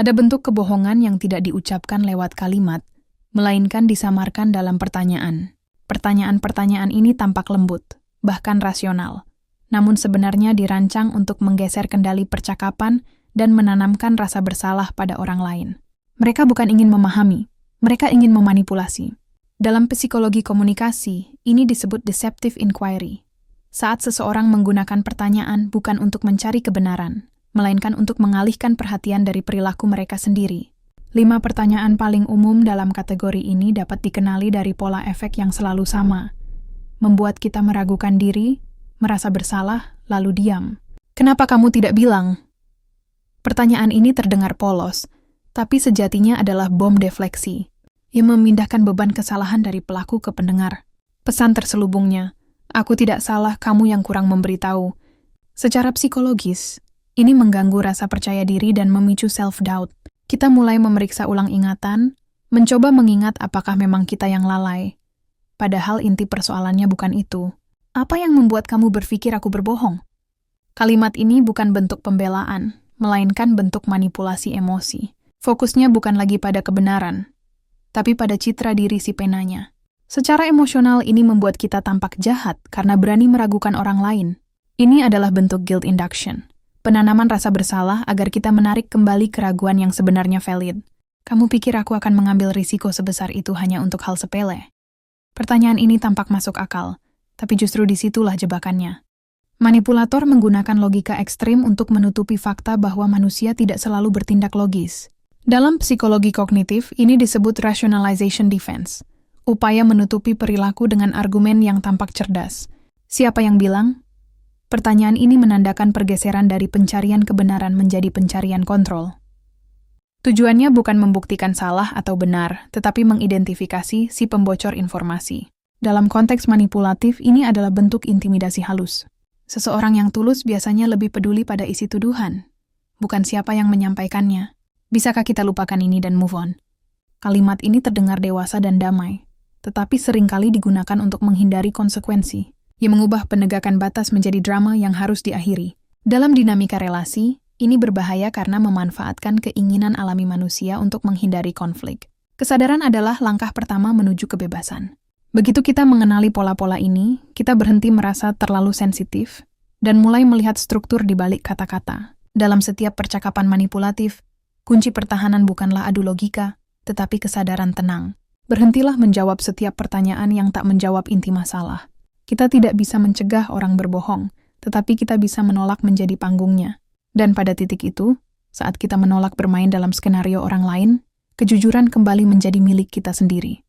Ada bentuk kebohongan yang tidak diucapkan lewat kalimat, melainkan disamarkan dalam pertanyaan. Pertanyaan-pertanyaan ini tampak lembut, bahkan rasional, namun sebenarnya dirancang untuk menggeser kendali percakapan dan menanamkan rasa bersalah pada orang lain. Mereka bukan ingin memahami, mereka ingin memanipulasi. Dalam psikologi komunikasi, ini disebut deceptive inquiry. Saat seseorang menggunakan pertanyaan bukan untuk mencari kebenaran, melainkan untuk mengalihkan perhatian dari perilaku mereka sendiri. 5 pertanyaan paling umum dalam kategori ini dapat dikenali dari pola efek yang selalu sama. Membuat kita meragukan diri, merasa bersalah, lalu diam. Kenapa kamu tidak bilang? Pertanyaan ini terdengar polos, tapi sejatinya adalah bom defleksi yang memindahkan beban kesalahan dari pelaku ke pendengar. Pesan terselubungnya, aku tidak salah, kamu yang kurang memberitahu. Secara psikologis, ini mengganggu rasa percaya diri dan memicu self-doubt. Kita mulai memeriksa ulang ingatan, mencoba mengingat apakah memang kita yang lalai. Padahal inti persoalannya bukan itu. Apa yang membuat kamu berpikir aku berbohong? Kalimat ini bukan bentuk pembelaan, melainkan bentuk manipulasi emosi. Fokusnya bukan lagi pada kebenaran, tapi pada citra diri si penanya. Secara emosional ini membuat kita tampak jahat karena berani meragukan orang lain. Ini adalah bentuk guilt induction, penanaman rasa bersalah agar kita menarik kembali keraguan yang sebenarnya valid. Kamu pikir aku akan mengambil risiko sebesar itu hanya untuk hal sepele? Pertanyaan ini tampak masuk akal, tapi justru disitulah jebakannya. Manipulator menggunakan logika ekstrim untuk menutupi fakta bahwa manusia tidak selalu bertindak logis. Dalam psikologi kognitif, ini disebut rationalization defense, upaya menutupi perilaku dengan argumen yang tampak cerdas. Siapa yang bilang? Pertanyaan ini menandakan pergeseran dari pencarian kebenaran menjadi pencarian kontrol. Tujuannya bukan membuktikan salah atau benar, tetapi mengidentifikasi si pembocor informasi. Dalam konteks manipulatif, ini adalah bentuk intimidasi halus. Seseorang yang tulus biasanya lebih peduli pada isi tuduhan, bukan siapa yang menyampaikannya. Bisakah kita lupakan ini dan move on? Kalimat ini terdengar dewasa dan damai, tetapi seringkali digunakan untuk menghindari konsekuensi, yang mengubah penegakan batas menjadi drama yang harus diakhiri. Dalam dinamika relasi, ini berbahaya karena memanfaatkan keinginan alami manusia untuk menghindari konflik. Kesadaran adalah langkah pertama menuju kebebasan. Begitu kita mengenali pola-pola ini, kita berhenti merasa terlalu sensitif dan mulai melihat struktur di balik kata-kata. Dalam setiap percakapan manipulatif, kunci pertahanan bukanlah adu logika, tetapi kesadaran tenang. Berhentilah menjawab setiap pertanyaan yang tak menjawab inti masalah. Kita tidak bisa mencegah orang berbohong, tetapi kita bisa menolak menjadi panggungnya. Dan pada titik itu, saat kita menolak bermain dalam skenario orang lain, kejujuran kembali menjadi milik kita sendiri.